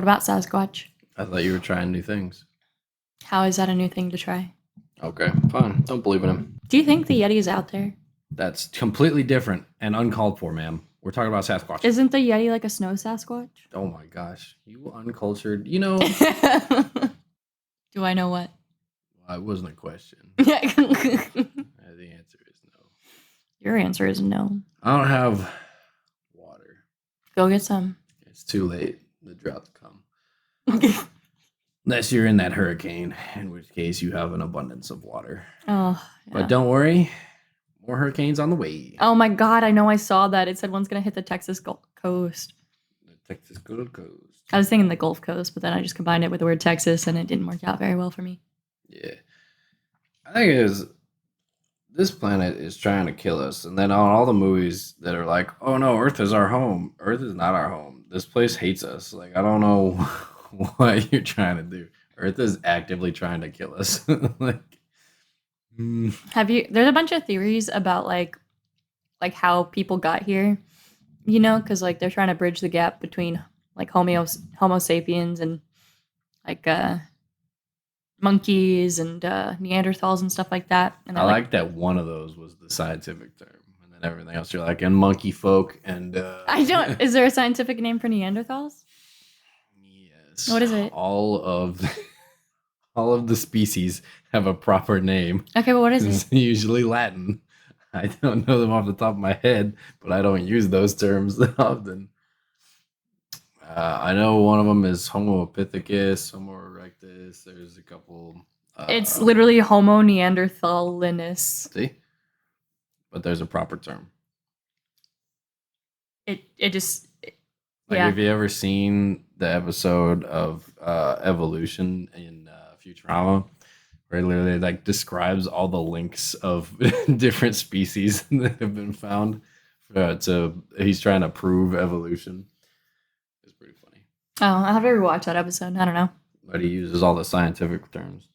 What about Sasquatch? I thought you were trying new things. How is that a new thing to try? Okay, fine. Don't believe in him. Do you think the Yeti is out there? That's completely different and uncalled for, ma'am. We're talking about Sasquatch. Isn't the Yeti like a snow Sasquatch? Oh my gosh. You uncultured. You know. Do I know what? Well, it wasn't a question. The answer is no. Your answer is no. I don't have water. Go get some. It's too late. The drought's come. Unless you're in that hurricane, in which case you have an abundance of water. Oh, yeah. But don't worry. More hurricanes on the way. Oh my God, I know I saw that. It said one's going to hit the Texas Gulf Coast. The Texas Gulf Coast. I was thinking the Gulf Coast, but then I just combined it with the word Texas and it didn't work out very well for me. Yeah. I think it is. This planet is trying to kill us. And then on all the movies that are like, oh no, Earth is our home. Earth is not our home. This place hates us. Like, I don't know what you're trying to do. Earth is actively trying to kill us. There's a bunch of theories about like how people got here, because like they're trying to bridge the gap between like Homo sapiens and like monkeys and Neanderthals and stuff like that. And I like that one of those was the scientific term, and then everything else you're like, and monkey folk and. I don't. Is there a scientific name for Neanderthals? Yes. What is it? All of the species have a proper name. Okay, but what is It's it? usually Latin. I don't know them off the top of my head, but I don't use those terms often. I know one of them is Homo epithecus, Homo erectus. There's a couple. It's literally Homo neanderthalensis. See? But there's a proper term. Yeah. Have you ever seen the episode of Evolution in Futurama, where it literally like describes all the links of different species that have been found? He's trying to prove evolution. It's pretty funny. Oh, I'll have to rewatch that episode. I don't know. But he uses all the scientific terms.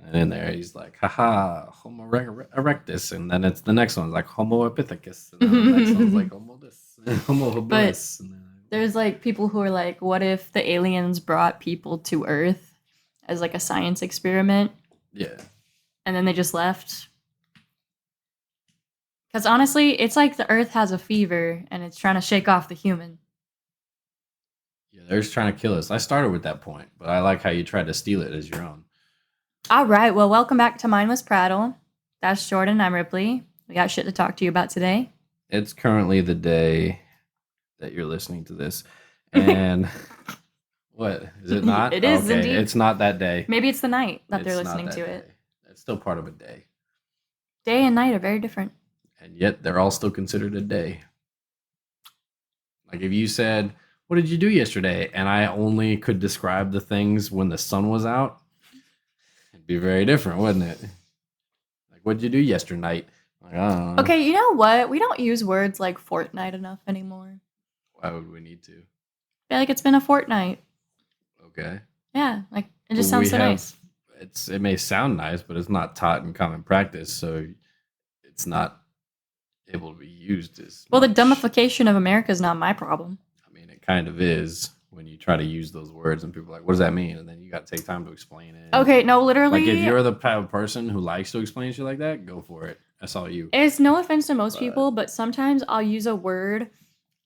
And in there, he's like, haha, Homo erectus. And then it's the next one's like Homo epithecus. And then the next one's like Homo this, Homo habilis. There's like people who are like, what if the aliens brought people to Earth as like a science experiment? Yeah. And then they just left. Because honestly, it's like the Earth has a fever and it's trying to shake off the human. Yeah, they're just trying to kill us. I started with that point, but I like how you tried to steal it as your own. All right. Well, welcome back to Mindless Prattle. That's Jordan. I'm Ripley. We got shit to talk to you about today. It's currently the day that you're listening to this. And what? Is it not? It is indeed. It's not that day. Maybe it's the night that they're listening to it. It's still part of a day. Day and night are very different. And yet they're all still considered a day. Like if you said, what did you do yesterday? And I only could describe the things when the sun was out, it'd be very different, wouldn't it? Like, what did you do yesterday? Like, I don't know. Okay, you know what? We don't use words like fortnight enough anymore. Why would we need to? I feel like it's been a fortnight. Okay. Yeah, like it just sounds so nice. It may sound nice, but it's not taught in common practice, so it's not able to be used as well. much. The dumbification of America is not my problem. I mean, it kind of is when you try to use those words and people are like, what does that mean? And then you got to take time to explain it. Okay, no, literally. Like if you're the type of person who likes to explain shit like that, go for it. That's all you. It's no offense to most people, but sometimes I'll use a word,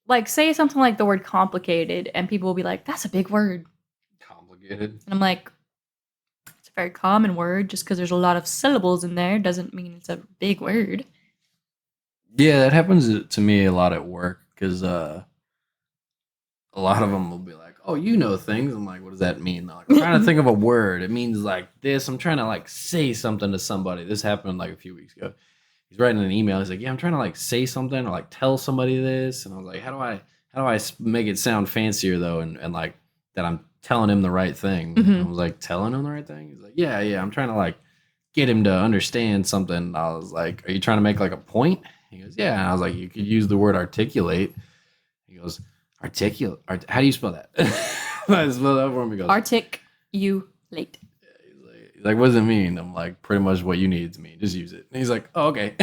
like say something like the word complicated, and people will be like, that's a big word. Complicated? And I'm like, it's a very common word. Just because there's a lot of syllables in there doesn't mean it's a big word. Yeah, that happens to me a lot at work because a lot of them will be like, oh, you know things. I'm like, what does that mean? Like, I'm trying to think of a word. It means like this. I'm trying to like say something to somebody. This happened like a few weeks ago. He's writing an email. He's like, yeah, I'm trying to like say something or like tell somebody this. And I was like, how do I make it sound fancier though? And like that I'm telling him the right thing. Mm-hmm. I was like, telling him the right thing? He's like, yeah. I'm trying to like get him to understand something. And I was like, are you trying to make like a point? He goes, yeah. And I was like, you could use the word articulate. He goes, articulate. How do you spell that? I spell that for him. He goes, articulate. He's like, what does it mean? I'm like, pretty much what you need it to mean. Just use it. And he's like, oh, okay.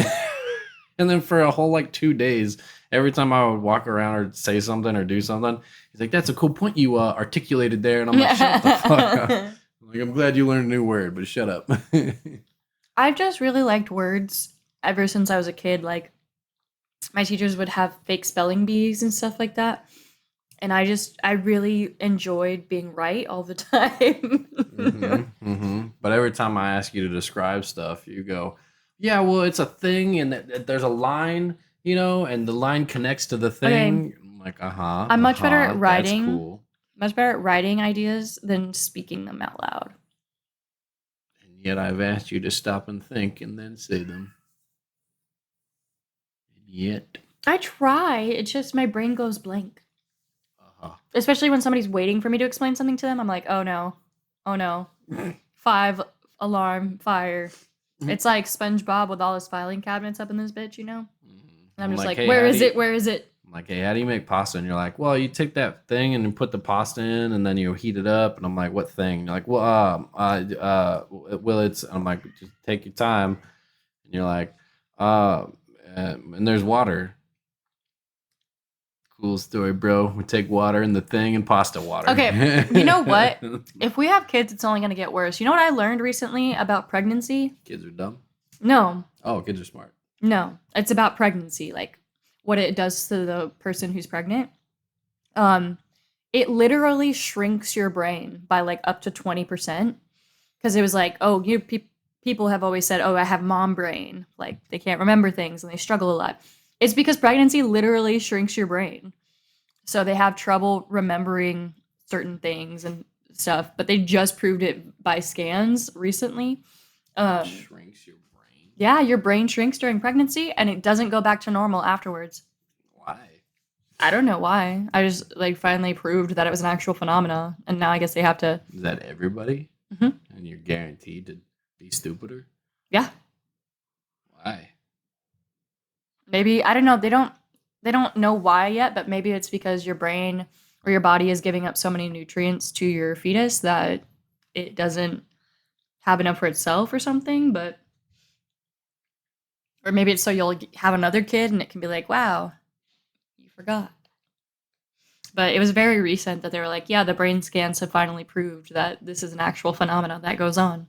And then for a whole like 2 days, every time I would walk around or say something or do something, he's like, "That's a cool point you articulated there," and I'm like, "Shut the fuck up." I'm like, I'm glad you learned a new word, but shut up. I've just really liked words ever since I was a kid. Like, my teachers would have fake spelling bees and stuff like that. And I really enjoyed being right all the time. But every time I ask you to describe stuff, you go, "Yeah, well, it's a thing, and there's a line, and the line connects to the Okay, thing." I'm like, I'm much better at that's writing, cool. ideas than speaking them out loud. And yet I've asked you to stop and think and then say them. And yet, I try, it's just my brain goes blank. uh-huh. Especially when somebody's waiting for me to explain something to them. I'm like, oh no, oh no. 5 alarm fire. It's like SpongeBob with all his filing cabinets up in this bitch, And I'm just like, "Hey, where is it? Where is it? I'm like, "Hey, how do you make pasta?" And you're like, "Well, you take that thing and you put the pasta in, and then you heat it up." And I'm like, "What thing?" And you're like, "Well, it's." I'm like, "Just take your time." And you're like, and there's water." Cool story, bro. We take water in the thing and pasta water. Okay, you know what? If we have kids, it's only going to get worse. You know what I learned recently about pregnancy? Kids are dumb. No, Oh, kids are smart. no. It's about pregnancy, like what it does to the person who's pregnant. Um, it literally shrinks your brain by like up to 20%. Because it was like, oh, people have always said, oh, I have mom brain. Like they can't remember things and they struggle a lot. It's because pregnancy literally shrinks your brain. So they have trouble remembering certain things and stuff, but they just proved it by scans recently. Shrinks your brain. Yeah, your brain shrinks during pregnancy and it doesn't go back to normal afterwards. Why? I don't know why. I just like finally proved that it was an actual phenomena, and now I guess they have to. Is that everybody? Mhm. And you're guaranteed to be stupider? Yeah, Why? maybe I don't know. They don't know why yet, but maybe it's because your brain or your body is giving up so many nutrients to your fetus that it doesn't have enough for itself or something. But or maybe it's so you'll have another kid and it can be like, wow, you forgot. But it was very recent that they were like, yeah, the brain scans have finally proved that this is an actual phenomenon that goes on.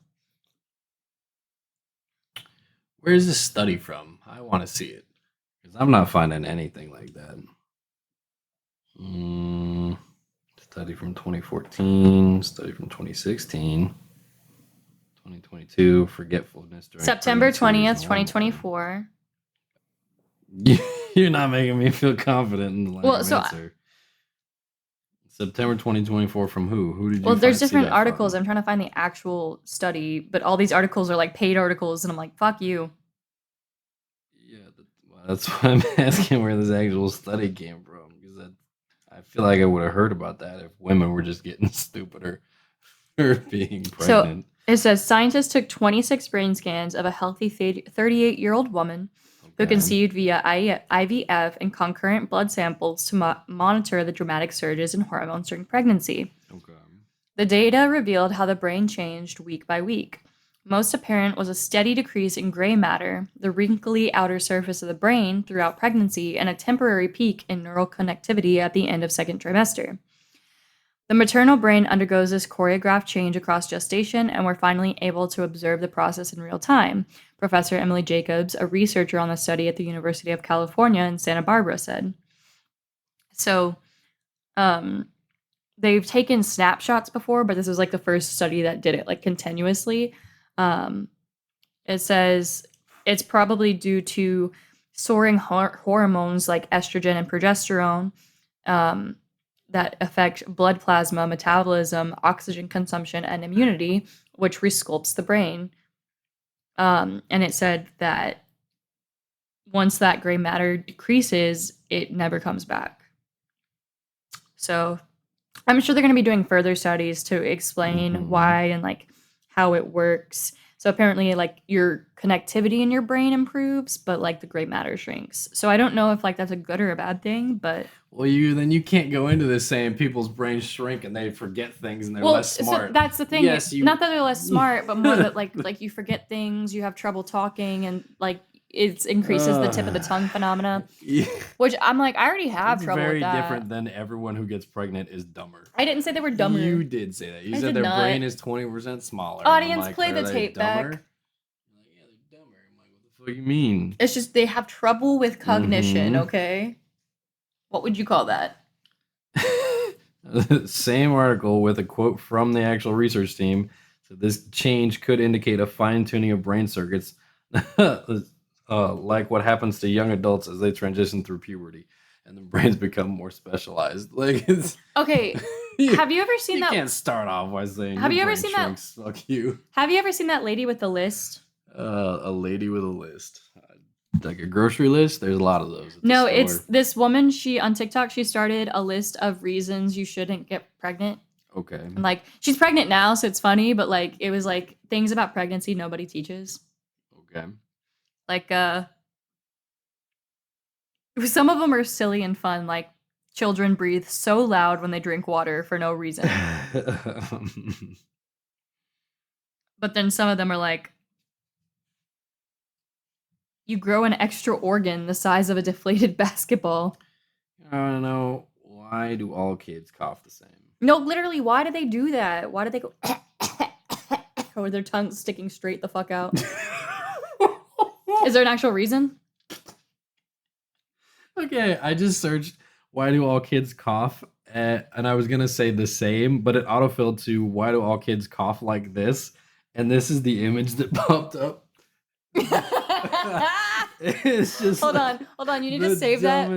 Where is this study from? I want to see it. Because I'm not finding anything like that. Study from 2014, study from 2016, 2022, forgetfulness during September pregnancy 20th, is normal. 2024. You're not making me feel confident in the lack of answer. September 2024 from who? Who did you? Well, there's see different that articles. from? I'm trying to find the actual study, but all these articles are like paid articles, and I'm like, fuck you. Yeah, that's why I'm asking where this actual study came from, because I feel like I would have heard about that if women were just getting stupider for being pregnant. So it says scientists took 26 brain scans of a healthy 38-year-old woman who conceived via IVF and concurrent blood samples to monitor the dramatic surges in hormones during pregnancy. Okay. The data revealed how the brain changed week by week. Most apparent was a steady decrease in gray matter, the wrinkly outer surface of the brain throughout pregnancy, and a temporary peak in neural connectivity at the end of second trimester. The maternal brain undergoes this choreographed change across gestation, and we're finally able to observe the process in real time, Professor Emily Jacobs, a researcher on the study at the University of California in Santa Barbara, said. So, they've taken snapshots before, but this is like the first study that did it like continuously. It says it's probably due to soaring hormones like estrogen and progesterone that affect blood plasma, metabolism, oxygen consumption, and immunity, which resculpts the brain. And it said that once that gray matter decreases, it never comes back. So I'm sure they're going to be doing further studies to explain why and like how it works. So apparently like your connectivity in your brain improves, but like the gray matter shrinks. So I don't know if like that's a good or a bad thing, but well, you can't go into this saying people's brains shrink and they forget things and they're less smart. So that's the thing. Yes, not that they're less smart, but more that like you forget things, you have trouble talking, and like it increases the tip of the tongue phenomena, Yeah. which I'm like, I already have It's trouble very with that. different than everyone who gets pregnant is dumber. I didn't say they were dumber. You did say that. You I said did their not. brain is 20% smaller. And I'm Audience, like, play are the they tape dumber? back. I'm like, yeah, they're dumber. I'm like, what the fuck you mean? It's just they have trouble with cognition, Mhm. okay? What would you call that? Same article with a quote from the actual research team. So this change could indicate a fine tuning of brain circuits, like what happens to young adults as they transition through puberty, and the brains become more specialized. Like it's Okay. Have you ever seen you that? can't start off by saying Have your you ever brain seen shrinks. Fuck you. Have you ever seen that lady with the list? A lady with a list, like a grocery list. There's a lot of those. At the No, store. it's this woman. She on TikTok. She started a list of reasons you shouldn't get pregnant. Okay. And like she's pregnant now, so it's funny. But like it was like things about pregnancy nobody teaches. Okay. Like some of them are silly and fun. Like children breathe so loud when they drink water for no reason. But then some of them are like, you grow an extra organ the size of a deflated basketball. I don't know. Why do all kids cough the same? No, literally, why do they do that? Why do they go or their tongue sticking straight the fuck out? Is there an actual reason? Okay, I just searched why do all kids cough, and I was gonna say the same, but it autofilled to why do all kids cough like this, and this is the image that popped up. It's just hold on. You need to save that.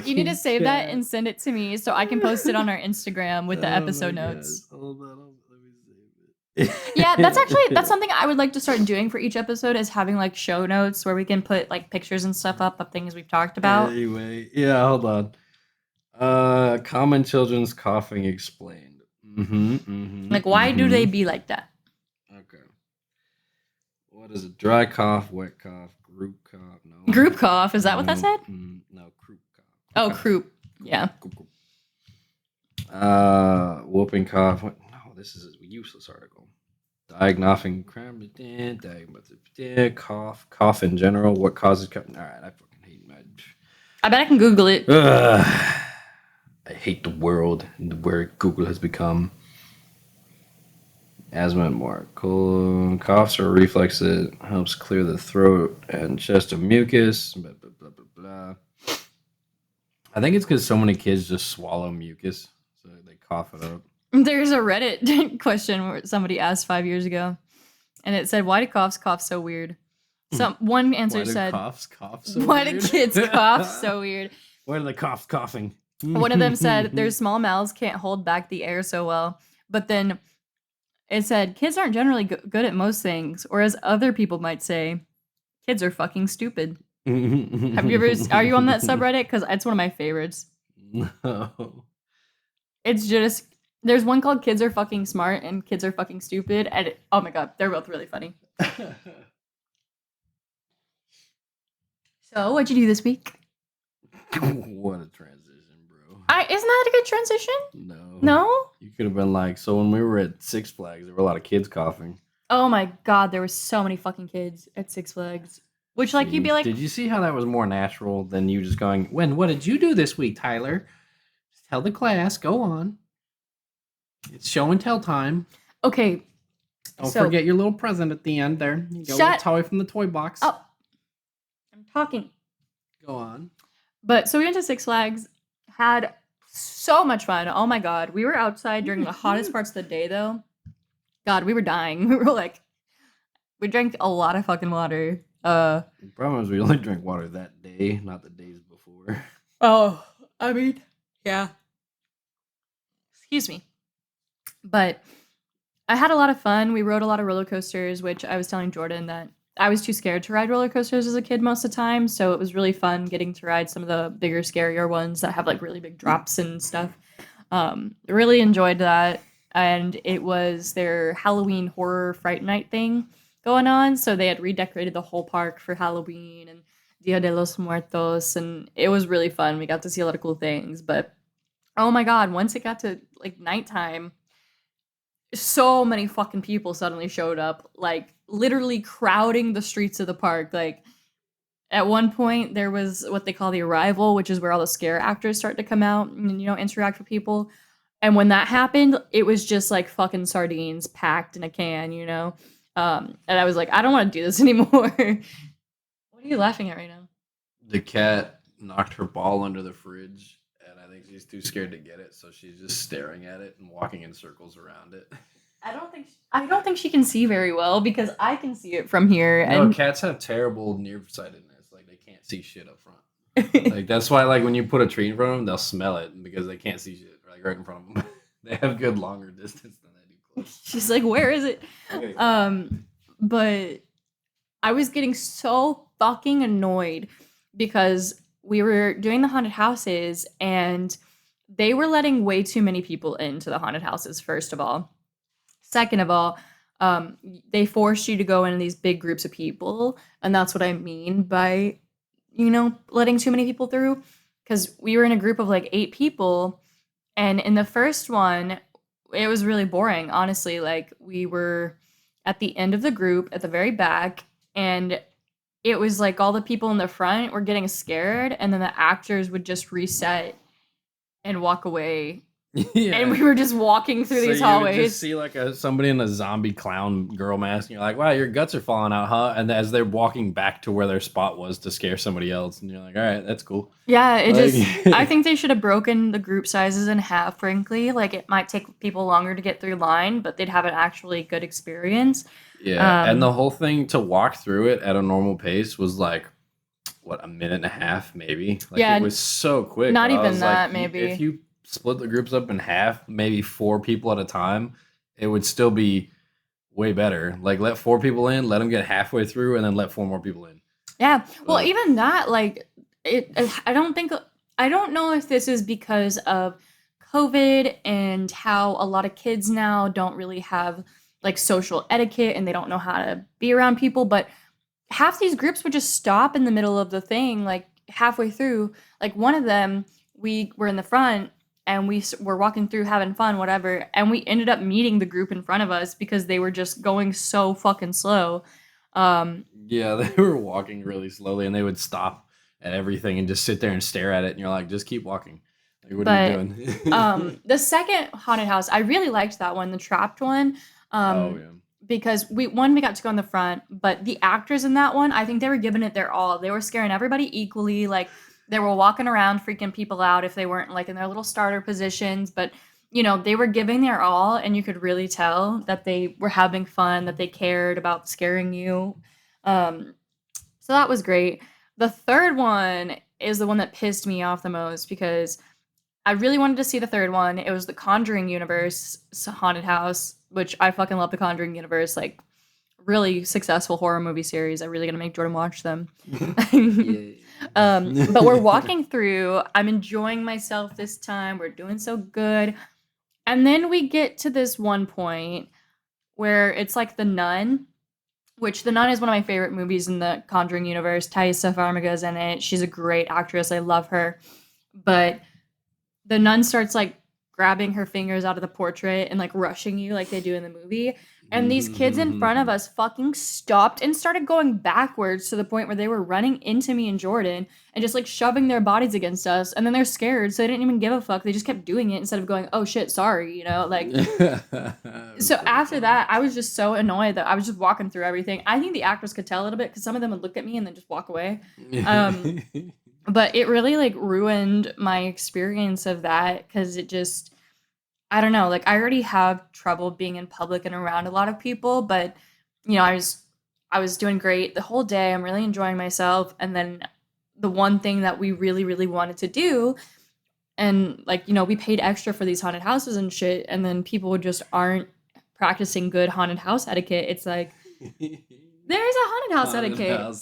You need to save that and send it to me so I can post it on our Instagram with the episode notes. Hold on, let me save it. Yeah, that's something I would like to start doing for each episode is having like show notes where we can put like pictures and stuff up of things we've talked about. Anyway, yeah, hold on. Common children's coughing explained. Like, why do they be like that? Okay. What is it? Dry cough, wet cough, group cough? No. Group cough, is that what that said? No, croup cough. Oh, croup. Yeah. Whooping cough. No, this is a useless article. Diagnosing cough in general. What causes cough? All right, I fucking hate my. I bet I can Google it. I hate the world and where Google has become. Asthma and more. Coughs are a reflex that helps clear the throat and chest of mucus. Blah, blah, blah, blah, blah. I think it's because so many kids just swallow mucus, so they cough it up. There's a Reddit question where somebody asked 5 years ago, and it said, "Why do coughs cough so weird?" One answer said, coughs cough so "Why weird? do kids cough so weird?" Why do they cough coughing? One of them said, "Their small mouths can't hold back the air so well." But then it said, "Kids aren't generally good at most things," or as other people might say, "Kids are fucking stupid." Have you ever? Are you on that subreddit? Because it's one of my favorites. No. It's just there's one called "Kids Are Fucking Smart" and "Kids Are Fucking Stupid," and oh my god, they're both really funny. So, what'd you do this week? What a transition, bro. Isn't that a good transition? No. No? You could have been like, so when we were at Six Flags, there were a lot of kids coughing. Oh my god, there were so many fucking kids at Six Flags. Which, like, you'd be like... Did you see how that was more natural than you just going, what did you do this week, Tyler? Just tell the class, go on. It's show and tell time. Okay. Don't forget your little present at the end there. You go a toy from the toy box. Oh. I'm talking. Go on. But, so we went to Six Flags, had so much fun. Oh my god. We were outside during the hottest parts of the day, though. God, we were dying. We were like... We drank a lot of fucking water. The problem is we only drank water that day, not the days before. Oh, I mean, yeah. Excuse me. But I had a lot of fun. We rode a lot of roller coasters, which I was telling Jordan that I was too scared to ride roller coasters as a kid most of the time. So it was really fun getting to ride some of the bigger, scarier ones that have like really big drops and stuff. Really enjoyed that. And it was their Halloween horror Fright Night thing going on. So they had redecorated the whole park for Halloween and Dia de los Muertos. And it was really fun. We got to see a lot of cool things. But oh my god, once it got to like nighttime, so many fucking people suddenly showed up, like literally crowding the streets of the park. Like At one point, there was what they call the arrival, which is where all the scare actors start to come out and, interact with people. And when that happened, it was just like fucking sardines packed in a can. And I was like, I don't want to do this anymore. What are you laughing at right now? The cat knocked her ball under the fridge, and I think she's too scared to get it, so she's just staring at it and walking in circles around it. I don't think she can see very well because I can see it from here. No, And cats have terrible nearsightedness. Like they can't see shit up front. Like that's why, like when you put a tree in front of them, they'll smell it because they can't see shit like right in front of them. They have good longer distance than they do close. she's like, "Where is it?" Okay. But I was getting so fucking annoyed because we were doing the haunted houses and they were letting way too many people into the haunted houses, first of all. Second of all, they forced you to go in these big groups of people. And that's what I mean by, letting too many people through. Because we were in a group of like 8 people. And in the first one, it was really boring, honestly. Like, we were at the end of the group at the very back. And it was like all the people in the front were getting scared. And then the actors would just reset and walk away. Yeah. And we were just walking through these you hallways. would just see like somebody in a zombie clown girl mask, and you're like, "Wow, your guts are falling out, huh?" And as they're walking back to where their spot was to scare somebody else, and you're like, "All right, that's cool." Yeah, Like- I think they should have broken the group sizes in half, frankly. Like, it might take people longer to get through line, but they'd have an actually good experience. Yeah, and the whole thing to walk through it at a normal pace was like what, a minute and a half, maybe. Like Yeah, it was so quick. not I even was that, like, maybe. if you split the groups up in half, maybe 4 people at a time, it would still be way better. Like let 4 people in, let them get halfway through, and then let 4 more people in. Yeah. Well, But even that, like, I don't know if this is because of COVID and how a lot of kids now don't really have like social etiquette and they don't know how to be around people, but half these groups would just stop in the middle of the thing, like halfway through. Like, one of them, we were in the front and we were walking through having fun, whatever, and we ended up meeting the group in front of us because they were just going so fucking slow. Um, yeah, they were walking really slowly, and they would stop at everything and just sit there and stare at it, and you're like, just keep walking. Like, what are you but doing? the second haunted house, I really liked that one, the trapped one. Oh Um, yeah. because we got to go in the front, but the actors in that one, I think they were giving it their all. They were scaring everybody equally. Like, they were walking around freaking people out if they weren't like in their little starter positions, but they were giving their all, and you could really tell that they were having fun, that they cared about scaring you. Um, so that was great. The third one is the one that pissed me off the most because I really wanted to see the third one. It was the Conjuring universe haunted house, which I fucking love the Conjuring universe. Like, really successful horror movie series. I'm really gonna make Jordan watch them. Yeah. But we're walking through. I'm enjoying myself this time. We're doing so good. And then we get to this one point where it's like The Nun, which The Nun is one of my favorite movies in the Conjuring universe. Thaisa Farmiga's in it. She's a great actress. I love her. But the nun starts like grabbing her fingers out of the portrait and like rushing you like they do in the movie. And these kids in front of us fucking stopped and started going backwards to the point where they were running into me and Jordan and just like shoving their bodies against us. And then they're scared, so they didn't even give a fuck. They just kept doing it instead of going, "Oh shit, sorry," like. So after that, I was just so annoyed that I was just walking through everything. I think the actors could tell a little bit because some of them would look at me and then just walk away. But it really like ruined my experience of that because it just, I don't know, like I already have trouble being in public and around a lot of people, but I was doing great the whole day. I'm really enjoying myself. And then the one thing that we really, really wanted to do, and like, we paid extra for these haunted houses and shit, and then people just aren't practicing good haunted house etiquette. It's like, there is a haunted house etiquette.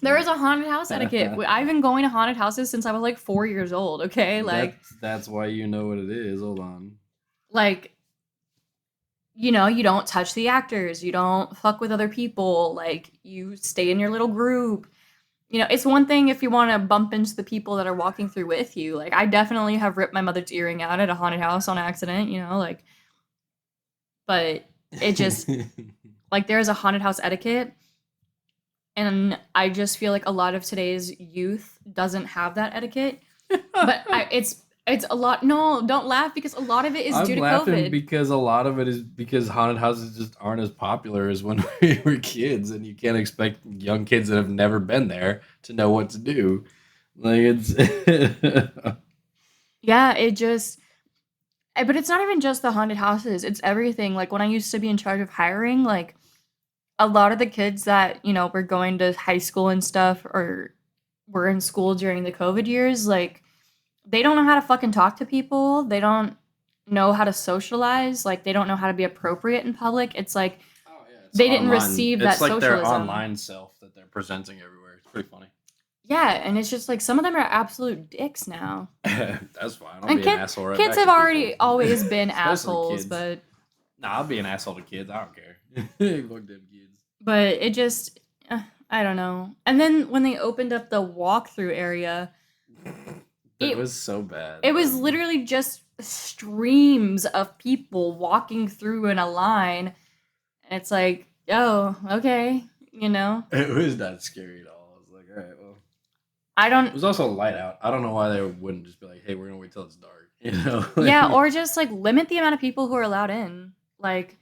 There is a haunted house etiquette. I've been going to haunted houses since I was like 4 years old, okay? Like, that's why you know what it is. Hold on. like, you don't touch the actors. You don't fuck with other people. Like, you stay in your little group. It's one thing if you want to bump into the people that are walking through with you. Like, I definitely have ripped my mother's earring out at a haunted house on accident, like, but it just, like, there is a haunted house etiquette. And I just feel like a lot of today's youth doesn't have that etiquette. But it's a lot. No, don't laugh because a lot of it is due I'm to laughing COVID. because a lot of it is because haunted houses just aren't as popular as when we were kids, and you can't expect young kids that have never been there to know what to do. Like it's Yeah, it just but it's not even just the haunted houses. It's everything. Like when I used to be in charge of hiring, like a lot of the kids that, were going to high school and stuff or were in school during the COVID years, like they don't know how to fucking talk to people. They don't know how to socialize. Like they don't know how to be appropriate in public. It's like oh yeah, it's they didn't online. receive It's that like their socialism. online self that they're presenting everywhere. It's pretty funny. Yeah, and it's just like some of them are absolute dicks now. That's fine. I'll And be an asshole right kids back have to people, already always been especially assholes, kids. but Nah, I'll be an asshole to kids. I don't care. Fuck them kids. it just I don't know. And then when they opened up the walkthrough area, That it was so bad. it was literally just streams of people walking through in a line. And it's like, oh, okay, It was not scary at all. I was like, all right, well. I It don't. was also light out. I don't know why they wouldn't just be like, hey, we're gonna wait till it's dark. You know? Yeah, or just like limit the amount of people who are allowed in. Like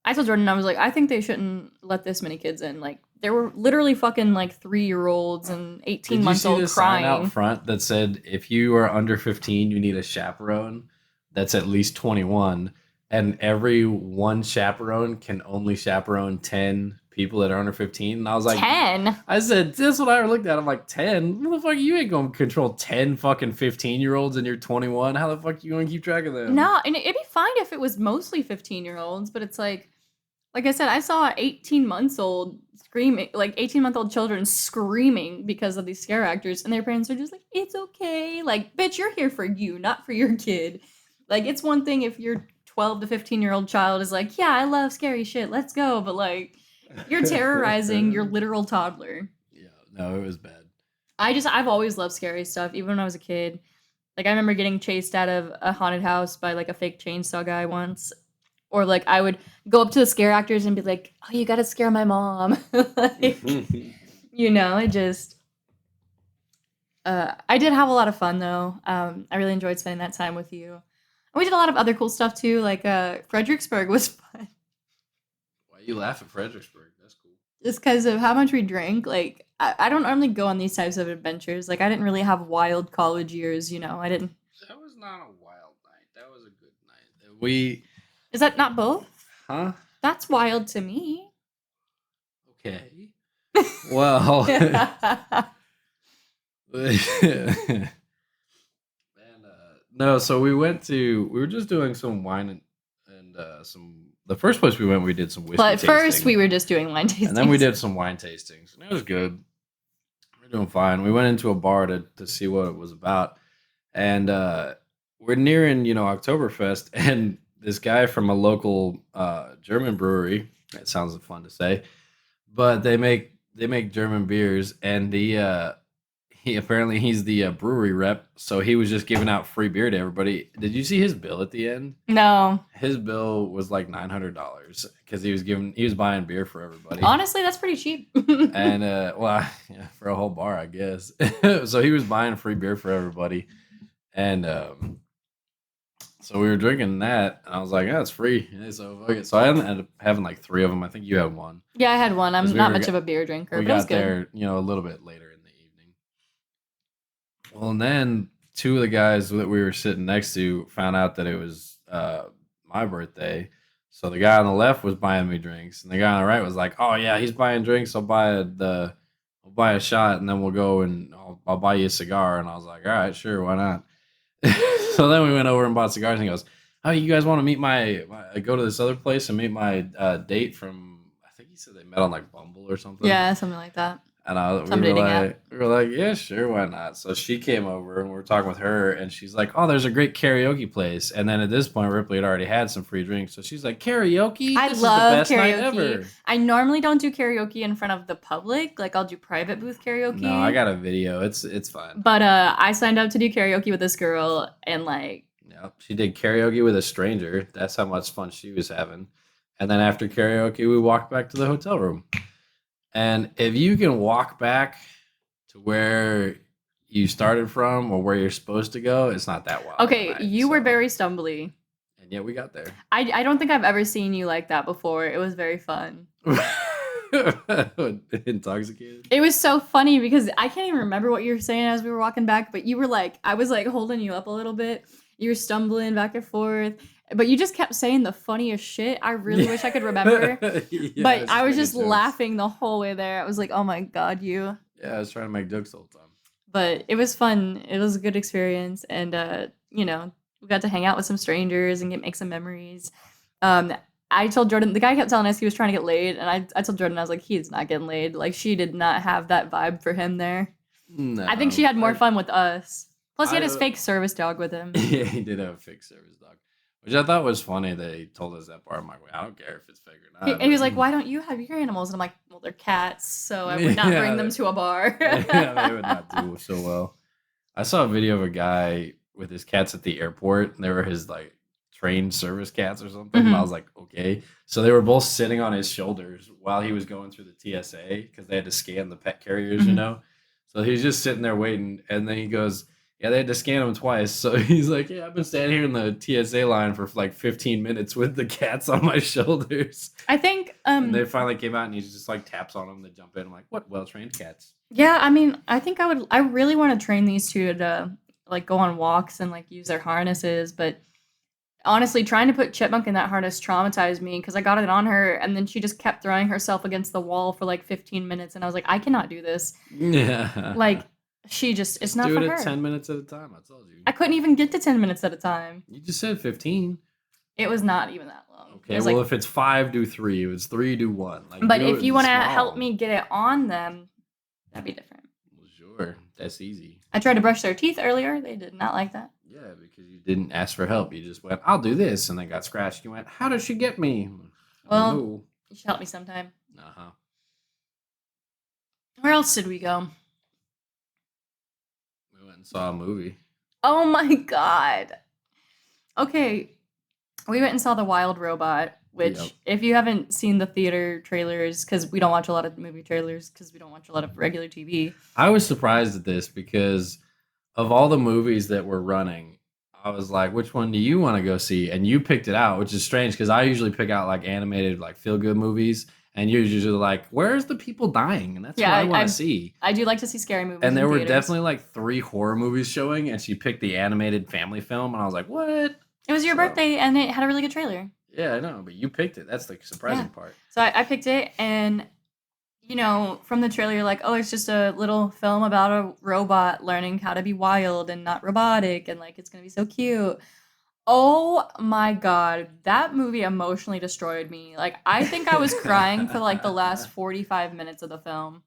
I told Jordan, I was like, I think they shouldn't let this many kids in. Like there were literally fucking like 3-year-olds and 18 Did you months see old the sign out crying. front that said if you are under 15, you need a chaperone that's at least 21, and every one chaperone can only chaperone 10 people that are under 15? And I was like, 10? I said, that's what I looked at. I'm like, 10? Motherfucker, you ain't gonna control 10 fucking 15-year-olds and you're 21. How the fuck you gonna keep track of them? No, and it'd be fine if it was mostly 15-year-olds, but it's like I said, I saw 18 months old screaming, like 18-month-old children screaming because of these scare actors, and their parents are just like, it's okay. Like, bitch, you're here for you, not for your kid. Like, it's one thing if your 12 to 15-year-old child is like, yeah, I love scary shit, let's go, but like, you're terrorizing your literal toddler. Yeah, no, it was bad. I've always loved scary stuff, even when I was a kid. Like, I remember getting chased out of a haunted house by like a fake chainsaw guy once. Or like I would go up to the scare actors and be like, "Oh, you gotta scare my mom." Like, it just. I did have a lot of fun though. I really enjoyed spending that time with you. And we did a lot of other cool stuff too. Like Fredericksburg was fun, Why you laugh at Fredericksburg? That's cool. just because of how much we drank. Like I don't normally go on these types of adventures. Like I didn't really have wild college years. I didn't. That was not a wild night. That was a good night. We, Is that not both? huh? That's wild to me. Okay. Well, and no. So we went to. We were just doing some wine and some. The first place we went, we did some whiskey But first, tasting, we were just doing wine tastings. and then we did some wine tastings, and it was good. We're doing fine. We went into a bar to see what it was about, and we're nearing Oktoberfest, and this guy from a local German brewery. That sounds fun to say, but they make German beers, and he apparently he's the brewery rep, so he was just giving out free beer to everybody. Did you see his bill at the end? No. His bill was like $900 because he was buying beer for everybody. Honestly, that's pretty cheap. And well, yeah, for a whole bar, I guess. So he was buying free beer for everybody, and so we were drinking that, and I was like, "Yeah, it's free." And so fuck it. So I ended up having like three of them. I think you had one. Yeah, I had one. I'm 'Cause we not were much of a beer drinker, We but it was got good. there, a little bit later in the evening. Well, and then two of the guys that we were sitting next to found out that it was my birthday. So the guy on the left was buying me drinks, and the guy on the right was like, "Oh yeah, he's buying drinks. I'll buy a shot, and then we'll go and I'll buy you a cigar." And I was like, "All right, sure, why not?" So then we went over and bought cigars, and he goes, "Oh, you guys want to meet go to this other place and meet my date from?" I think he said they met on like Bumble or something. Yeah, something like that. And Some dating app. we were like, yeah, sure, why not? So she came over and we were talking with her, and she's like, oh, there's a great karaoke place. And then at this point, Ripley had already had some free drinks, so she's like, karaoke? I This love is the best night karaoke. ever. I normally don't do karaoke in front of the public. Like I'll do private booth karaoke. No, I got a video. It's fine. But I signed up to do karaoke with this girl, and like Yep, she did karaoke with a stranger. That's how much fun she was having. And then after karaoke, we walked back to the hotel room. And if you can walk back to where you started from or where you're supposed to go, it's not that wild of a Okay, night. you were very stumbly. And yeah, we got there. I don't think I've ever seen you like that before. It was very fun. Intoxicated. It was so funny because I can't even remember what you were saying as we were walking back, but you were like, I was like holding you up a little bit. You were stumbling back and forth, but you just kept saying the funniest shit. I really wish I could remember. Yeah, But I was just jokes. laughing the whole way there. I was like, oh my God, you. Yeah, I was trying to make jokes the whole time. But it was fun. It was a good experience. And, we got to hang out with some strangers and make some memories. I told Jordan, the guy kept telling us he was trying to get laid. And I told Jordan, I was like, he's not getting laid. Like, she did not have that vibe for him there. No, I think she had more fun with us. Plus, he had his fake service dog with him. Yeah, he did have a fake service dog, which I thought was funny. They told us that part. I'm like, I don't care if it's fake or not. He was like, why don't you have your animals? And I'm like, well, they're cats, so I would not bring them to a bar. Yeah, they would not do so well. I saw a video of a guy with his cats at the airport, and they were his like trained service cats or something. And I was like, okay. So they were both sitting on his shoulders while he was going through the TSA because they had to scan the pet carriers, you know. So he's just sitting there waiting, and then he goes, yeah, they had to scan him twice. So he's like, yeah, I've been standing here in the TSA line for like 15 minutes with the cats on my shoulders. I think and they finally came out and he just like taps on them to jump in. I'm like, what well-trained cats? Yeah, I mean, I think I really want to train these two to like go on walks and like use their harnesses, but honestly, trying to put Chipmunk in that harness traumatized me because I got it on her and then she just kept throwing herself against the wall for like 15 minutes and I was like, I cannot do this. Yeah. Like it's not do for it her. at 10 minutes at a time. I told you. I couldn't even get to 10 minutes at a time. You just said 15. It was not even that long. Okay, well, if it's 5, do 3. If it's 3, do 1. Like, but if you want to help me get it on them, that'd be different. Well, sure. That's easy. I tried to brush their teeth earlier. They did not like that. Yeah, because you didn't ask for help. You just went, I'll do this, and then got scratched. You went, how does she get me? Well, you should help me sometime. Uh-huh. Where else did we go? We went and saw a movie. Oh my God. Okay. We went and saw The Wild Robot, which if you haven't seen the theater trailers, because we don't watch a lot of movie trailers, because we don't watch a lot of regular TV. I was surprised at this because of all the movies that were running, I was like, which one do you want to go see? And you picked it out, which is strange because I usually pick out like animated, like feel-good movies. And you're usually like, where's the people dying? And that's what I want to see. I do like to see scary movies. And there were definitely like 3 horror movies showing, and she picked the animated family film, and I was like, what? It was your birthday, and it had a really good trailer. Yeah, I know, but you picked it. That's the surprising part. So I picked it, and from the trailer, you're like, oh, it's just a little film about a robot learning how to be wild and not robotic, and like it's gonna be so cute. Oh my God, that movie emotionally destroyed me. Like, I think I was crying for like the last 45 minutes of the film.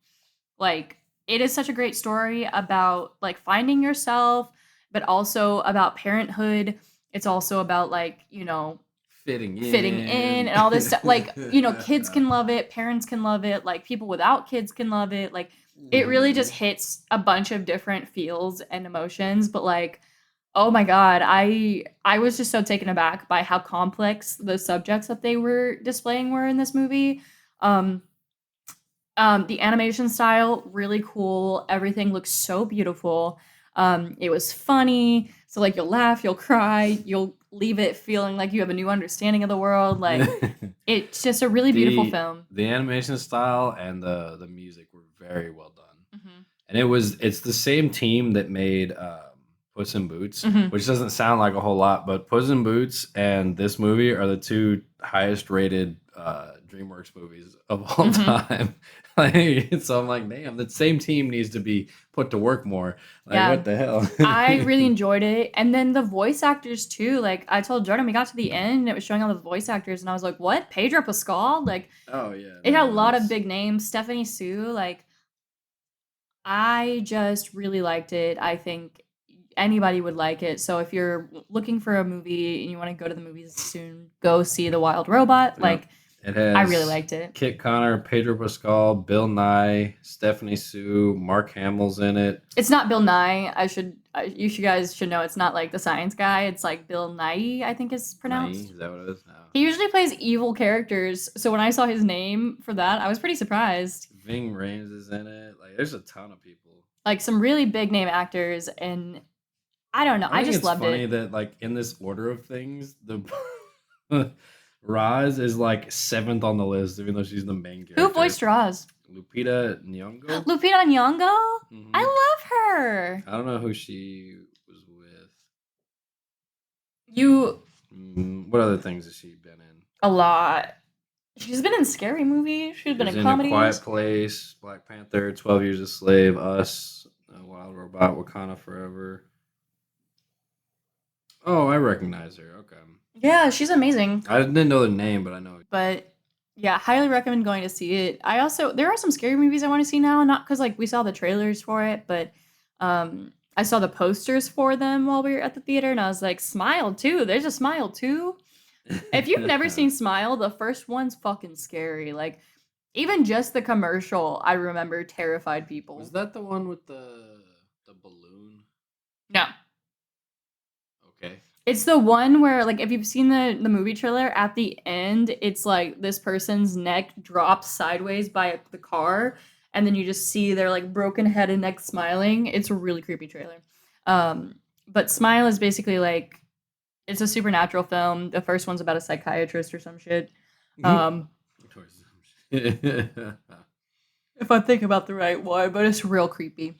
Like, it is such a great story about like finding yourself, but also about parenthood. It's also about like, fitting in and all this stuff. Like, kids can love it, parents can love it, like people without kids can love it. Like, it really just hits a bunch of different feels and emotions, but like, oh my God, I was just so taken aback by how complex the subjects that they were displaying were in this movie. The animation style, really cool. Everything looks so beautiful. It was funny. So like you'll laugh, you'll cry, you'll leave it feeling like you have a new understanding of the world. Like it's just a really beautiful film. The animation style and the music were very well done. Mm-hmm. And it's the same team that made Puss in Boots, which doesn't sound like a whole lot, but Puss in Boots and this movie are the 2 highest rated DreamWorks movies of all time. So I'm like, damn, the same team needs to be put to work more. Like, what the hell? I really enjoyed it. And then the voice actors too. Like I told Jordan, we got to the end and it was showing all the voice actors and I was like, what? Pedro Pascal? Like, oh yeah. It had a lot of big names. Stephanie Sue. Like, I just really liked it. I think anybody would like it. So if you're looking for a movie and you want to go to the movies soon, go see The Wild Robot. Yeah. Like, I really liked it. Kit Connor, Pedro Pascal, Bill Nye, Stephanie Sue, Mark Hamill's in it. It's not Bill Nye. You guys should know it's not like the science guy. It's like Bill Nye, I think is pronounced. Nye, is that what it is? No. He usually plays evil characters. So when I saw his name for that, I was pretty surprised. Ving Rhames is in it. Like, there's a ton of people. Like some really big name actors, and I don't know. I I think just it's loved funny it. that like in this order of things, the Roz is like seventh on the list, even though she's the main character. Who voiced Roz? Lupita Nyong'o. Lupita Nyong'o. Mhm. I love her. I don't know who she was with. You What other things has she been in? a lot. She's been in scary movies. She's been She was in in A Quiet comedies. Place, Black Panther, 12 Years a Slave, Us, Wild Robot, Wakanda Forever. Oh, I recognize her. Okay. Yeah, she's amazing. I didn't know the name, but I know. But yeah, highly recommend going to see it. I also there are some scary movies I want to see now, not because like we saw the trailers for it, but I saw the posters for them while we were at the theater, and I was like, Smile 2. There's a Smile 2. If you've never seen Smile, the first one's fucking scary. Like, even just the commercial, I remember terrified people. Was that the one with the balloon? No. Okay. It's the one where, like, if you've seen the movie trailer, at the end, it's like this person's neck drops sideways by the car, and then you just see their like broken head and neck smiling. It's a really creepy trailer. But Smile is basically like it's a supernatural film. The first one's about a psychiatrist or some shit. If I think about the right one, but it's real creepy.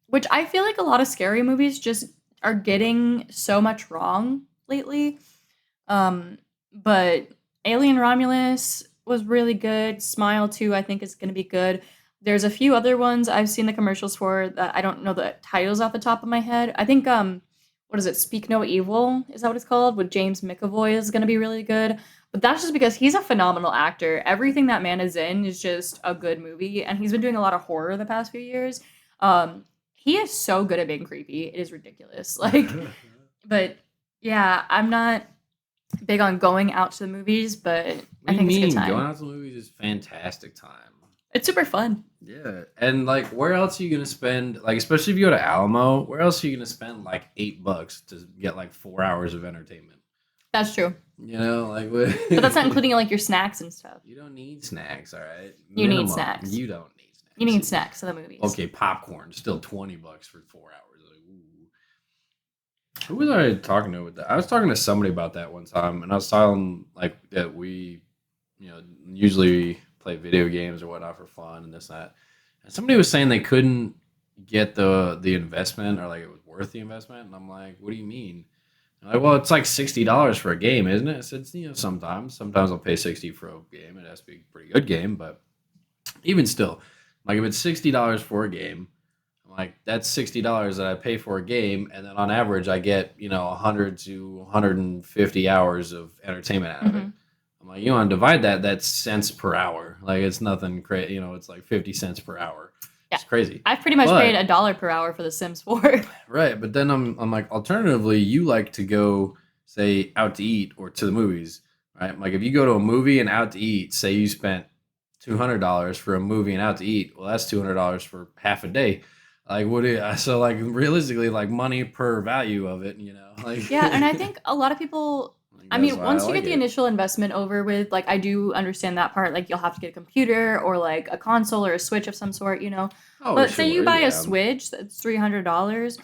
Which I feel like a lot of scary movies just are getting so much wrong lately. But Alien Romulus was really good. Smile 2, I think, is going to be good. There's a few other ones I've seen the commercials for that I don't know the titles off the top of my head. I think, what is it? Speak No Evil, is that what it's called? With James McAvoy is going to be really good. But that's just because he's a phenomenal actor. Everything that man is in is just a good movie. And he's been doing a lot of horror the past few years. He is so good at being creepy. It is ridiculous. Like, but yeah, I'm not big on going out to the movies, but I think it's a good time. Going out to the movies is fantastic time. It's super fun. Yeah, and like, where else are you gonna spend? Like, especially if you go to Alamo, where else are you gonna spend like $8 to get like 4 hours of entertainment? That's true. You know, like, but that's not including like your snacks and stuff. You don't need snacks, all right? You need snacks. You don't need snacks. You need snacks to the movies. Okay, popcorn, still $20 for 4 hours. Like, ooh. Who was I talking to with that? I was talking to somebody about that one time, and I was telling like that we, usually play video games or whatnot for fun and this and that. And somebody was saying they couldn't get the investment or like it was worth the investment, and I'm like, what do you mean? Like, well, it's like $60 for a game, isn't it? I said, sometimes I'll pay $60 for a game. It has to be a pretty good game, but even still, like if it's $60 for a game, I'm like that's $60 that I pay for a game, and then on average I get 100 to 150 hours of entertainment out of it. I'm like, you want to divide that? That's cents per hour. Like it's nothing crazy. It's like 50 cents per hour. Yeah. It's crazy. I've pretty much paid $1 per hour for The Sims 4. Right, but then I'm like, alternatively, you like to go say out to eat or to the movies, right? Like if you go to a movie and out to eat, say you spent $200 for a movie and out to eat, well, that's $200 for half a day. Like so like realistically, like money per value of it, like yeah, and I think a lot of people. I mean, once you get the initial investment over with, like, I do understand that part. Like, you'll have to get a computer or, like, a console or a Switch of some sort, Oh, but say you buy a Switch that's $300.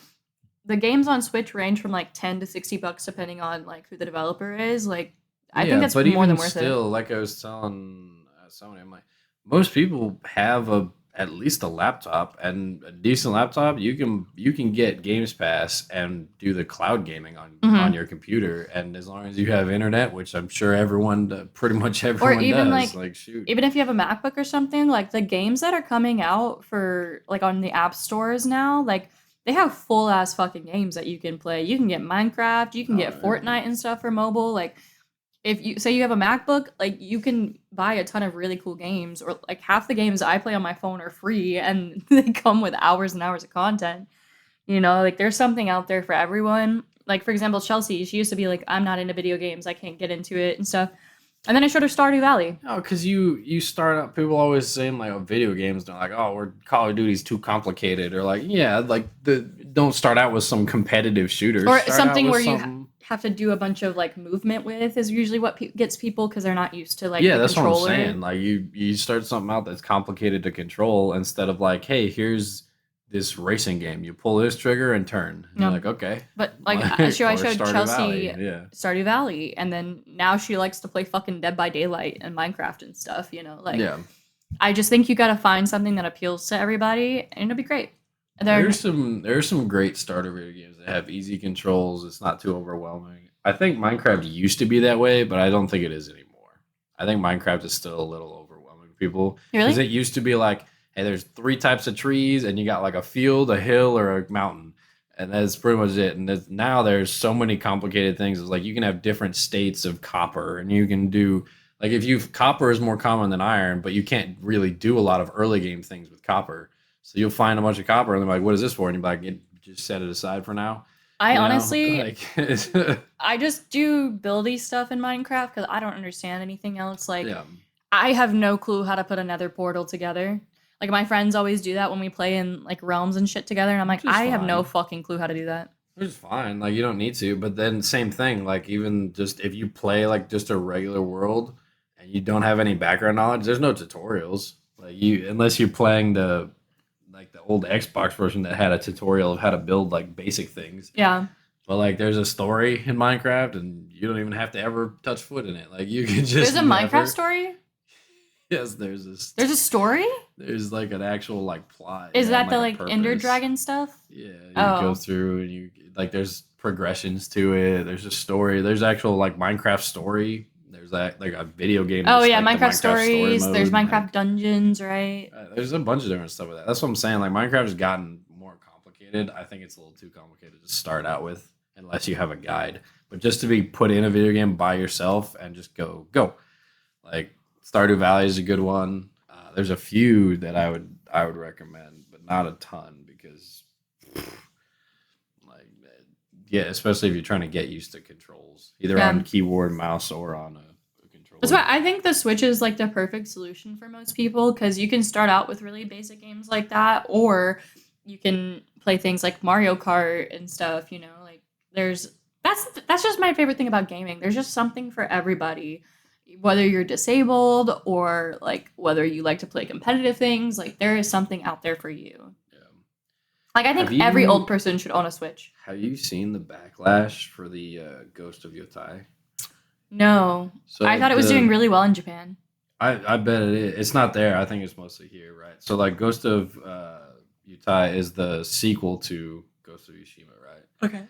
The games on Switch range from, like, $10 to $60 depending on, like, who the developer is. Like, I think that's more than worth it. Like I was telling somebody, I'm like, most people have at least a laptop, and a decent laptop, you can get Games Pass and do the cloud gaming on your computer, and as long as you have internet, which I'm sure pretty much everyone or even does, like shoot. Even if you have a MacBook or something, like the games that are coming out for like on the app stores now, like they have full ass fucking games that you can play. You can get Minecraft, you can get Fortnite and stuff for mobile, like. If you say you have a MacBook, like you can buy a ton of really cool games, or like half the games I play on my phone are free and they come with hours and hours of content. Like there's something out there for everyone. Like for example, Chelsea, she used to be like, I'm not into video games, I can't get into it and stuff. And then I showed her Stardew Valley. Oh, because you start out, people always saying like video games, they're like, oh, Call of Duty's too complicated, or like, yeah, like don't start out with some competitive shooter, or something where you have to do a bunch of like movement with is usually what gets people because they're not used to like Yeah, the that's what I'm controller. saying. Like you start something out that's complicated to control instead of like, hey, here's this racing game. You pull this trigger and turn. And you're No, like, okay. but like I Like, showed or Stardew Valley. Chelsea Yeah. Stardew Valley, and then now she likes to play fucking Dead by Daylight and Minecraft and stuff. Like Yeah. I just think you got to find something that appeals to everybody, and it'll be great. There's some great starter video games that have easy controls. It's not too overwhelming. I think Minecraft used to be that way, but I don't think it is anymore. I think Minecraft is still a little overwhelming to people because Really? it used to be like, hey, there's three types of trees, and you got like a field, a hill, or a mountain, and that's pretty much it. And now there's so many complicated things. It's like you can have different states of copper, and you can do like if you copper is more common than iron, but you can't really do a lot of early game things with copper. So you'll find a bunch of copper, and they're like, "What is this for?" And you're like, "Just set it aside for now." I You know, honestly, like I just do buildy stuff in Minecraft because I don't understand anything else. Like, yeah, I have no clue how to put a nether portal together. Like, my friends always do that when we play in, like, realms and shit together, and I'm like, which is I have no fine. fucking clue how to do that. Which is fine. Like you don't need to, but then same thing. Like even just if you play like just a regular world and you don't have any background knowledge, there's no tutorials. Like you, unless you're playing the like the old Xbox version that had a tutorial of how to build like basic things. Yeah. But like there's a story in Minecraft and you don't even have to ever touch foot in it. Like you can just There's a Minecraft never. story? Yes, there's this. There's a story? There's like an actual like plot. Is Yeah, and that the, like a like, Ender purpose. Dragon stuff? Yeah, you go Oh. through and you like there's progressions to it. There's a story. There's actual like Minecraft story. There's that like a video game. Oh, That's yeah, like the Minecraft Minecraft story stories. There's mode. Minecraft Like dungeons, right? there's a bunch of different stuff with that. That's what I'm saying. Like Minecraft has gotten more complicated. I think it's a little too complicated to start out with unless you have a guide. But just to be put in a video game by yourself and just go. Like Stardew Valley is a good one. There's a few that I would recommend, but not a ton because like yeah, especially if you're trying to get used to controls, either Yeah. on keyboard, mouse, or on a controller. That's why I think the Switch is like the perfect solution for most people because you can start out with really basic games like that, or you can play things like Mario Kart and stuff. Like there's that's just my favorite thing about gaming. There's just something for everybody, whether you're disabled or like whether you like to play competitive things. Like there is something out there for you. Yeah. Like I Have think every you old person should own a Switch. have you seen the backlash for the Ghost of Yotai? No, So I thought it was doing really well in Japan. I bet it is. It's not there. I think it's mostly here, right? So like Ghost of Yotai is the sequel to Ghost of Tsushima, right? Okay.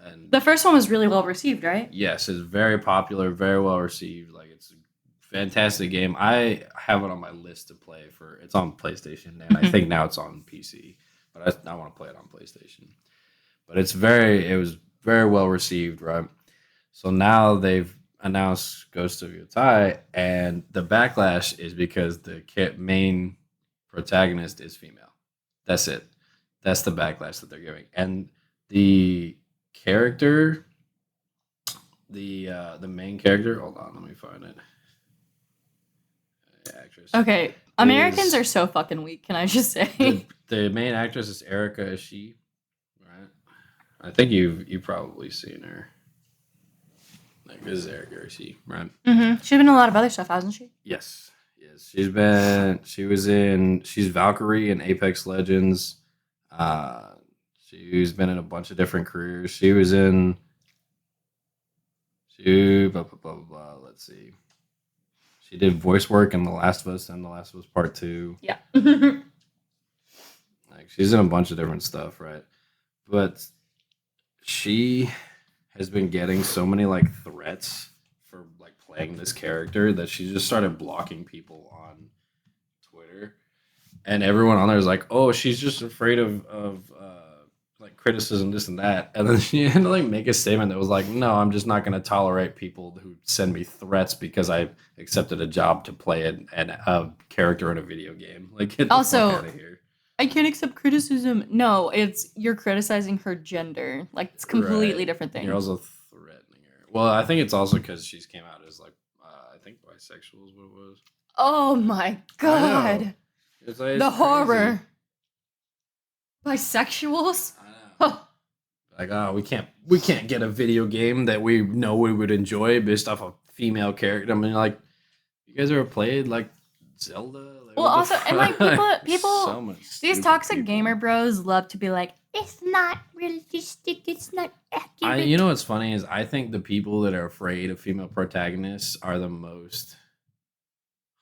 And The first one was really well received, right? yes, it's very popular, very well received. Like it's a fantastic game. I have it on my list to play for. It's on PlayStation, and I Mhm. think now it's on PC. But I want to play it on PlayStation. But it was very well received, right? So now they've announced Ghost of Yotai, and the backlash is because the main protagonist is female. That's it. That's the backlash that they're giving, and the character the main character. Hold on, let me find it. The actress Okay, Americans is are so fucking weak. Can I just the, say? the main actress is Erica Ishii, right? I think you've probably seen her. Like this is Erica Ishii, right? She's been in a lot of other stuff, hasn't she? Yes, yes. She's Valkyrie in Apex Legends. Uh, she's been in a bunch of different careers. Blah blah blah blah blah. Let's see. She did voice work in The Last of Us and The Last of Us Part 2. Yeah. Like she's in a bunch of different stuff, right? But she has been getting so many like threats for like playing this character that she just started blocking people on Twitter. And everyone on there is like, "Oh, she's just afraid of like criticism, this and that." And then she had to like make a statement that was like, "No, I'm just not going to tolerate people who send me threats because I accepted a job to play a character in a video game." Like, get the Also, fuck out of here. I can't accept criticism. No, it's you're criticizing her gender. Like it's completely Right. different And you're things. also threatening her. Well, I think it's also because she's came out as like, I think bisexual is what it was. Oh my I know. god. It's The crazy. horror. Bisexuals? I know. Oh, Like, oh, we can't get a video game that we know we would enjoy based off a female character. I mean, like, you guys ever played like Zelda? Like, Well, what the also, and like So people, much these stupid toxic people. gamer bros love to be like, it's not realistic, it's not accurate. You know what's funny is I think the people that are afraid of female protagonists are the most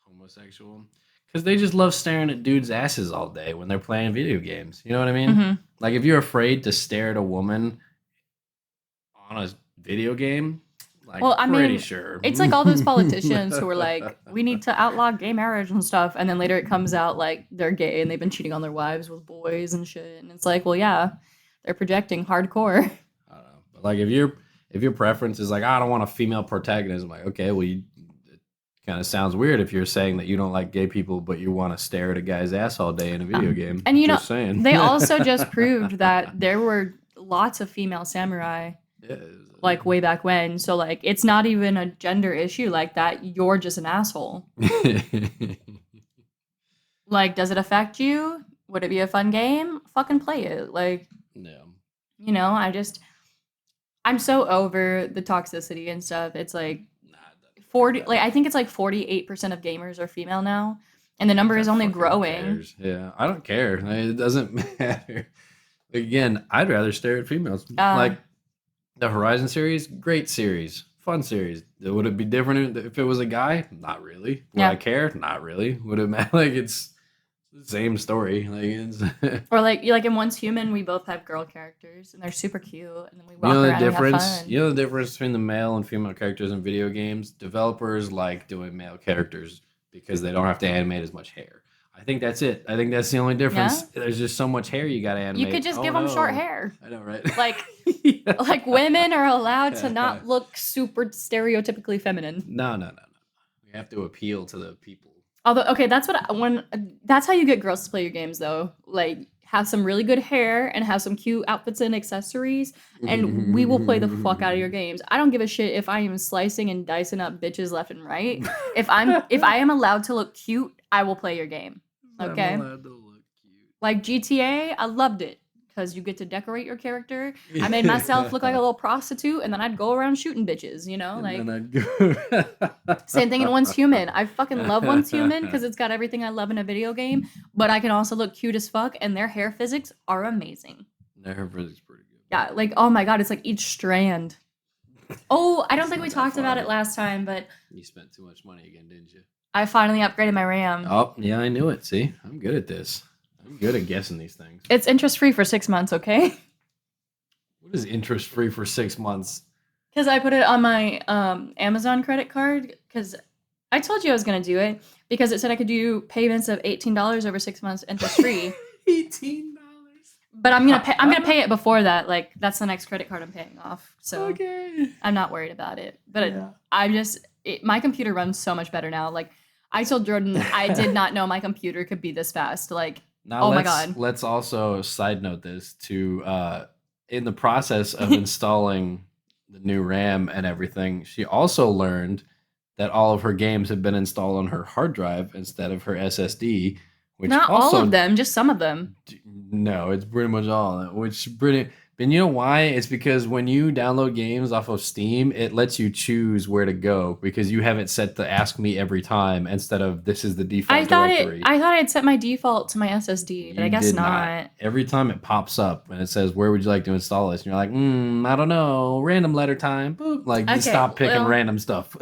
homosexual because they just love staring at dudes' asses all day when they're playing video games. You know what I mean? Mhm. Like if you're afraid to stare at a woman on a video game, like Well, I pretty mean, sure it's like all those politicians who are like, we need to outlaw gay marriage and stuff, and then later it comes out like they're gay and they've been cheating on their wives with boys and shit, and it's like, well, yeah, they're projecting hardcore. I don't know, but like if your preference is like I don't want a female protagonist, I'm like okay, well, it kind of sounds weird if you're saying that you don't like gay people, but you want to stare at a guy's ass all day in a video game. And you Just know, saying. they also just proved that there were lots of female samurai Yeah. like way back when. So like it's not even a gender issue like that. You're just an asshole. Like, does it affect you? Would it be a fun game? Fucking play it. Like, No. you know, I'm so over the toxicity and stuff. It's like Nah, it doesn't 40 matter. like I think it's like 48% of gamers are female now. And the number is That only fucking growing. cares. Yeah, I don't care. Like, it doesn't matter. Again, I'd rather stare at females. Like the Horizon series, great series, fun series. Would it be different if it was a guy? Not really. Would Yeah. I care? Not really. Would it matter? Like it's the same story. Like it's Or like in Once Human, we both have girl characters and they're super cute, and then we walk you know the around and have difference. fun. You know the difference between the male and female characters in video games. Developers like doing male characters because they don't have to animate as much hair. I think that's it. I think that's the only difference. Yeah? There's just so much hair you got to animate. You could just Oh, give them short no. hair. I know, right? Like like women are allowed to not look super stereotypically feminine. No. We have to appeal to the people. Although, okay, that's how you get girls to play your games, though. Like, have some really good hair and have some cute outfits and accessories, and we will play the fuck out of your games. I don't give a shit if I am slicing and dicing up bitches left and right. If I am allowed to look cute, I will play your game. Okay. I'm allowed to look cute. Like GTA, I loved it because you get to decorate your character. I made myself look like a little prostitute, and then I'd go around shooting bitches. You know, like. And then I'd go. Same thing in Once Human. I fucking love Once Human because it's got everything I love in a video game, but I can also look cute as fuck, and their hair physics are amazing. Their hair physics pretty good. Yeah, like, oh my god, it's like each strand. Oh, I don't think we It's not that talked about far. it last time, but You spent too much money again, didn't you? I finally upgraded my RAM. Oh, yeah, I knew it. See, I'm good at this. I'm good at guessing these things. It's interest-free for 6 months, okay? What is interest free for 6 months? Because I put it on my Amazon credit card, because I told you I was going to do it, because it said I could do payments of $18 over 6 months interest-free. $18. But I'm gonna pay it before that. Like that's the next credit card I'm paying off. So Okay. I'm not worried about it. But Yeah. my computer runs so much better now. Like I told Jordan, I did not know my computer could be this fast. Like Now oh my let's, God. Let's also side note this to in the process of installing the new RAM and everything, she also learned that all of her games have been installed on her hard drive instead of her SSD. Which not also, all of them, just some of them. No, it's pretty much all. Which pretty. And you know why? It's because when you download games off of Steam, it lets you choose where to go because you have it set to ask me every time instead of this is the default directory. I thought I had set my default to my SSD, but I You guess did not. Every time it pops up and it says, "Where would you like to install this?" and you're like, "I don't know, random letter time." Boop. Like, Okay, you stop picking well- random stuff.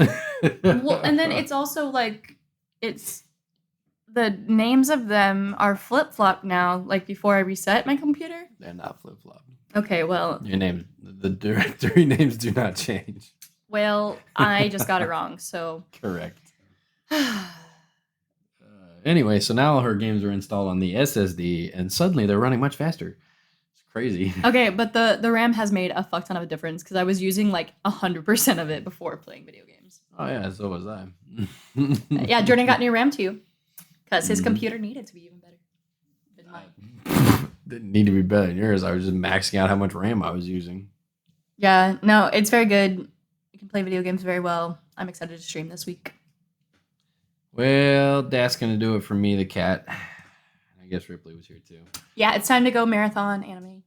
Well, and then it's also like it's the names of them are flip-flop now. Like before I reset my computer. They're not flip flop. Okay, well, Your names, the directory names do not change. well, I just got it wrong. So Correct. Anyway, so now her games are installed on the SSD, and suddenly they're running much faster. It's crazy. okay, but the RAM has made a fuck ton of a difference because I was using like 100% of it before playing video games. Oh yeah, so was I. Yeah, Jordan got new RAM too because his Mhm. computer needed to be even better than mine. Didn't need to be better than yours. I was just maxing out how much RAM I was using. Yeah, no, it's very good. You can play video games very well. I'm excited to stream this week. Well, that's gonna do it for me, the cat. I guess Ripley was here too. Yeah, it's time to go marathon anime.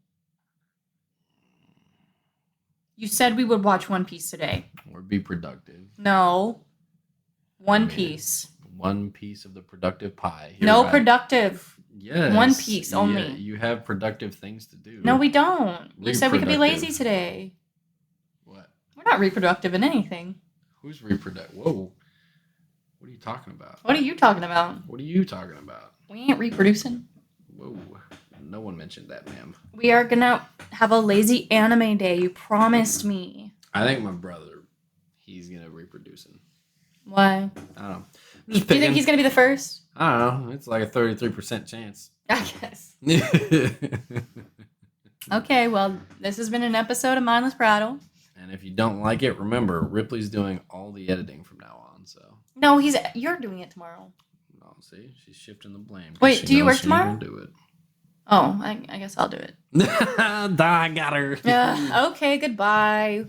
You said we would watch One Piece today. Or be productive. No. One I mean, Piece. One piece of the productive pie. No productive. Yes. One piece only. Yeah, you have productive things to do. No, we don't. You said we could be lazy Reproductive. today. What? We're not reproductive in anything. Who's reproductive? Whoa. What are you talking about? What are you talking about? What are you talking about? We ain't reproducing. Whoa. No one mentioned that, ma'am. We are gonna have a lazy anime day. You promised me. I think my brother, he's gonna reproducing. Why? I don't know. Do you think he's gonna be the first? I don't know. It's like a 33% chance. I guess. Okay, well, this has been an episode of Mindless Prattle. And if you don't like it, remember, Ripley's doing all the editing from now on, so. No, you're doing it tomorrow. Oh, see? She's shifting the blame. Wait, do you work tomorrow? Do it. Oh, I guess I'll do it. I got her. Yeah. Okay, goodbye.